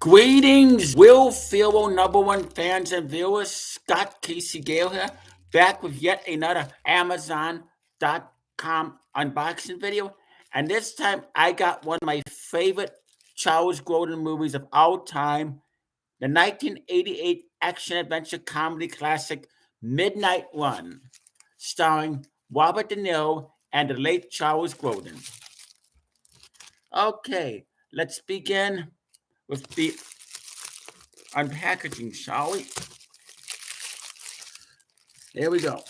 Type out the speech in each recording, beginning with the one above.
Greetings, Will Ferrell number one fans and viewers. Scott Casey Gale here, back with yet another Amazon.com unboxing video. And this time I got one of my favorite Charles Grodin movies of all time, the 1988 action adventure comedy classic Midnight Run, starring Robert De Niro and the late Charles Grodin. Okay, let's begin with the unpackaging, shall we? Here we go.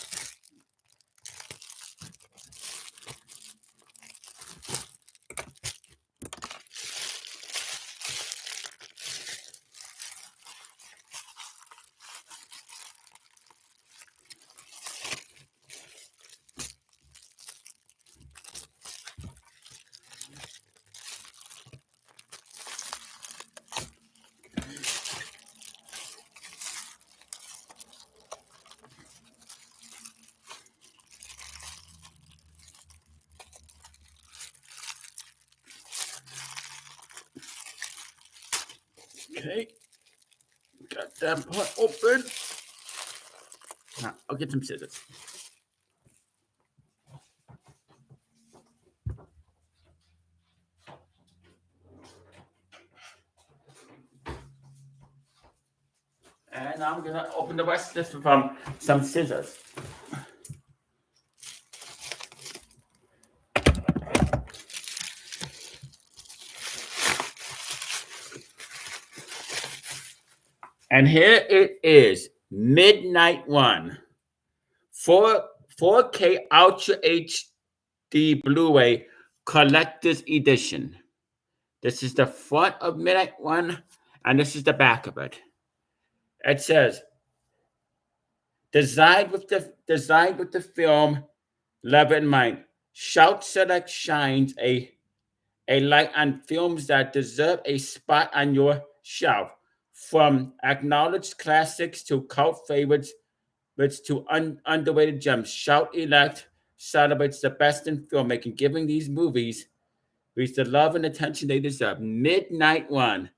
Okay, got that part open. Now, I'll get some scissors. And I'm gonna open the rest of this with some scissors. And here it is, Midnight Run, 4K Ultra HD Blu-ray Collector's Edition. This is the front of Midnight Run, and this is the back of it. It says, designed with the film lever in mind. Shout Select shines a light on films that deserve a spot on your shelf, from acknowledged classics to cult favorites to underrated gems. Shout Elect celebrates the best in filmmaking, giving these movies the love and attention they deserve. Midnight Run.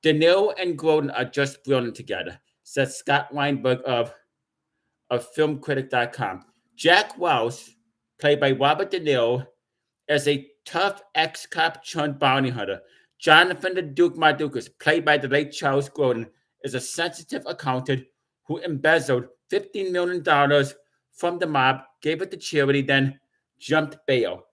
De Niro and Grodin are just brilliant together, says Scott Weinberg of filmcritic.com. Jack Welch, played by Robert De Niro, is a tough ex-cop turned bounty hunter. Jonathan the Duke Mardukas, played by the late Charles Grodin, is a sensitive accountant who embezzled $15 million from the mob, gave it to charity, then jumped bail.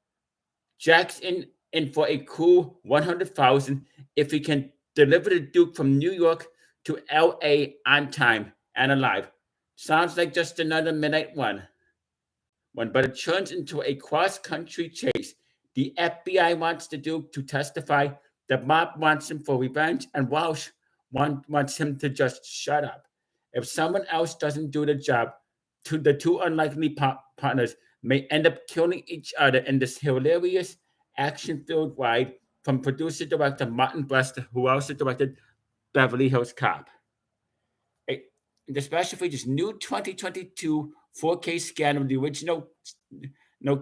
Jack's in for a cool $100,000 if he can deliver the Duke from New York to L.A. on time and alive. Sounds like just another Midnight Run, but it turns into a cross-country chase. The FBI wants the Duke to testify, the mob wants him for revenge, and Walsh wants him to just shut up. If someone else doesn't do the job, the two unlikely partners may end up killing each other in this hilarious, action-filled ride from producer-director Martin Brest, who also directed Beverly Hills Cop. The special features new 2022 4K scan of the original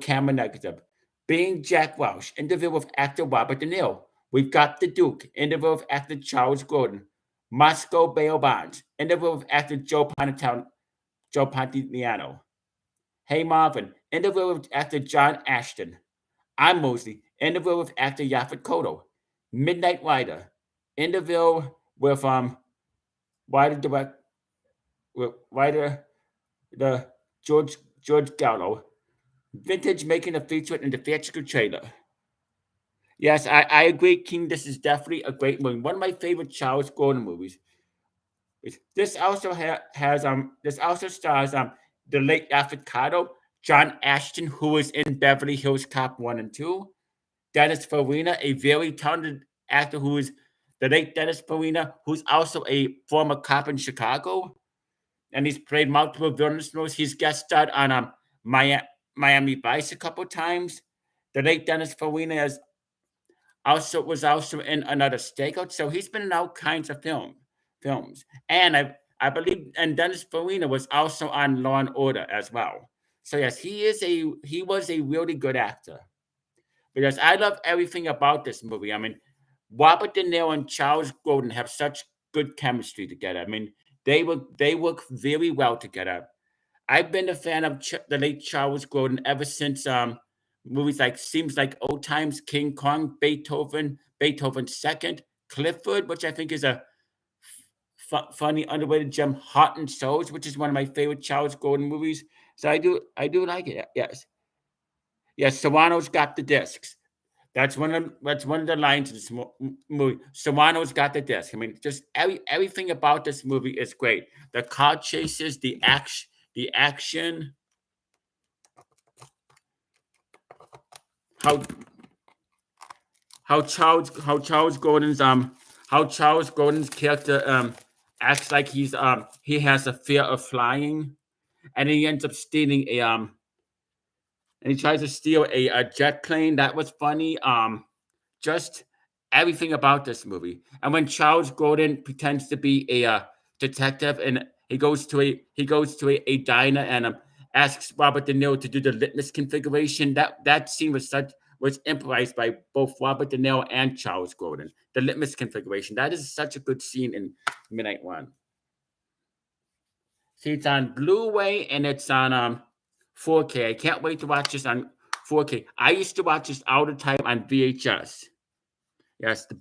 camera negative. Being Jack Welch, interview with actor Robert De Niro. We've got the Duke, interview with actor Charles Grodin. Moscow bail bonds, interview with actor Joe Pantoliano. Hey Marvin, interview with actor John Ashton. I'm Mosley, interview with actor Yaphet Kotto. Midnight Rider, interview with writer the George Gallo. Vintage making a feature in the theatrical trailer. Yes, I agree, King. This is definitely a great movie. One of my favorite Charles Grodin movies. This also stars the late Yaphet Kotto, John Ashton, who was in Beverly Hills Cop 1 and 2, Dennis Farina, a very talented actor who is the late Dennis Farina, who's also a former cop in Chicago, and he's played multiple villainous roles. He's guest starred on Miami Vice a couple times. The late Dennis Farina was also in Another Stakeout, so he's been in all kinds of films. And I believe, and Dennis Farina was also on Law and Order as well. So yes, he was a really good actor. Because I love everything about this movie. I mean, Robert De Niro and Charles Grodin have such good chemistry together. I mean, they work very well together. I've been a fan of the late Charles Grodin ever since movies like Seems Like Old Times, King Kong, Beethoven, Beethoven Second, Clifford, which I think is a funny underrated gem, Heart and Souls, which is one of my favorite Charles Grodin movies. So I do like it. Yes, yes. Serrano's got the discs. That's one of the lines in this movie. Serrano's got the disc. I mean, just everything about this movie is great. The car chases, the action, how how Charles Grodin's character acts like he has a fear of flying, and he ends up stealing a and he tries to steal a jet plane. That was funny. Just everything about this movie. And when Charles Grodin pretends to be a detective, and he goes to a diner and asks Robert De Niro to do the litmus configuration. That scene was improvised by both Robert De Niro and Charles Grodin. The litmus configuration. That is such a good scene in Midnight Run. See, it's on Blu-ray and it's on 4K. I can't wait to watch this on 4K. I used to watch this all the time on VHS. Yes, the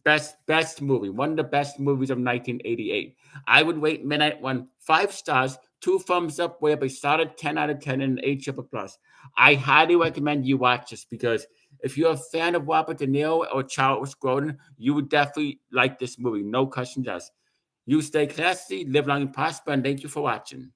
best movie, one of the best movies of 1988. I would rate Midnight Run 5 stars, two thumbs up, way up a solid 10 out of 10 and an 8 triple plus. I highly recommend you watch this because if you're a fan of Robert De Niro or Charles Grodin, you would definitely like this movie. No questions asked. You stay classy, live long and prosper, and thank you for watching.